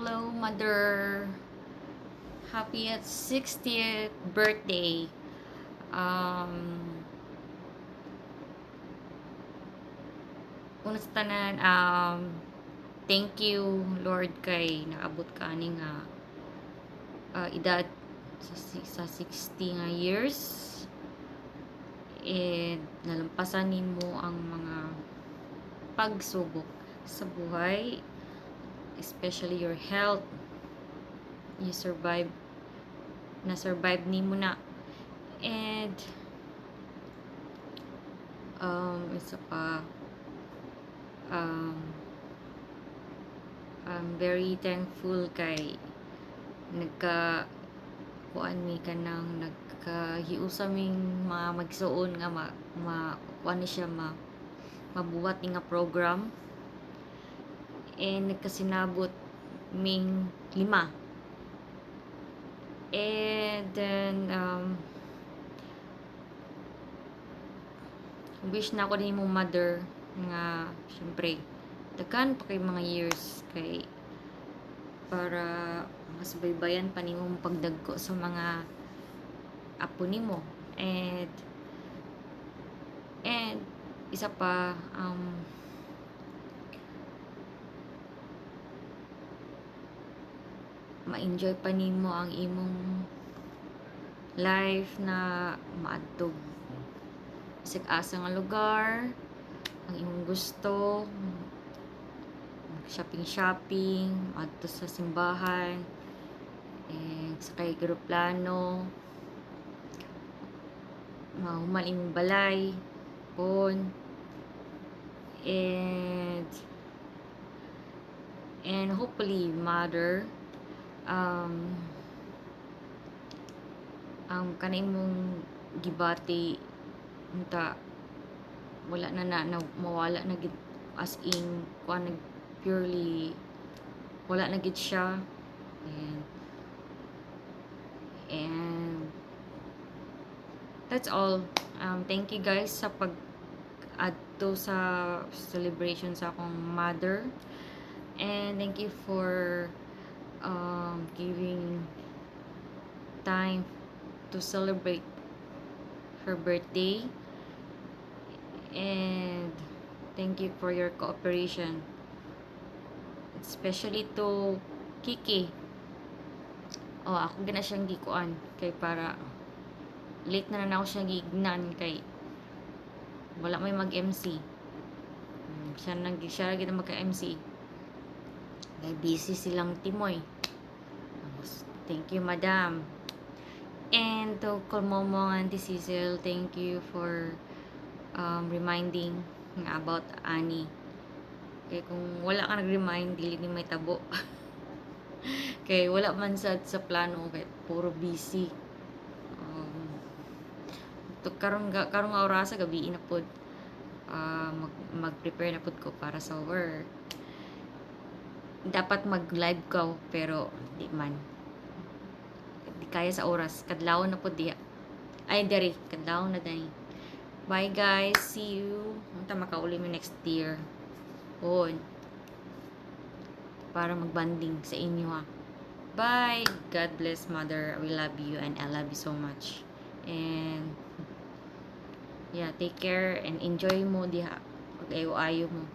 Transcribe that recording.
Hello, Mother. Happy at 60th birthday. Um, una sa tanan, thank you, Lord, kay naabot ka ni nga edad sa 60 nga years. And nalampasan nimo ang mga pagsubok sa buhay, especially your health. You na-survive nimo na. And isa pa, I'm very thankful kay kuan mi kanang nagkahiusa ming mga magsuon nga kuan ni siya mabuhat ni nga program, and nagkasinabot ming 5. And then wish na ako din mo, Mother, nga syempre daghan pa kay mga years kay para masubaybayan pa nimo pagdagko sa mga apo nimo. And isa pa, ma-enjoy pa nimo ang imong life na maadtog isig asa nga lugar ang imong gusto, shopping adto sa simbahan, and sakay eroplano, mahuman imong balay pon, and hopefully, Mother, ang kanimong gibati unta wala na mawala na gid, as in kuan purely wala na gid siya. And that's all. Thank you guys sa pag-adto sa celebration sa akong mother, and thank you for giving time to celebrate her birthday, and thank you for your cooperation, especially to Kiki. Ako gina siyang gikuan kay para late na ako siyang gignan kay wala may mag-MC. Siya lagi na magka-MC. Kay busy silang timoy. Thank you, Madam. And to Momo and Auntie Cecil, thank you for reminding about Annie. Kay kung wala ka nag-remind, dili ni may tabo. Kay wala man sa plano, kay puro busy. Karong nga oras sa gabi na pod, mag-prepare na pod ko para sa work. Dapat mag-live ko pero di man. Di kaya sa oras. Kadlawon na pod diha. Ay diri, kadlawon na dani. Bye guys, see you. Unta makauli mo next year. Para magbanding sa inyo ha. Bye. God bless, Mother. We love you and I love you so much. And yeah, take care and enjoy mo diha. Pag ayo-ayo mo.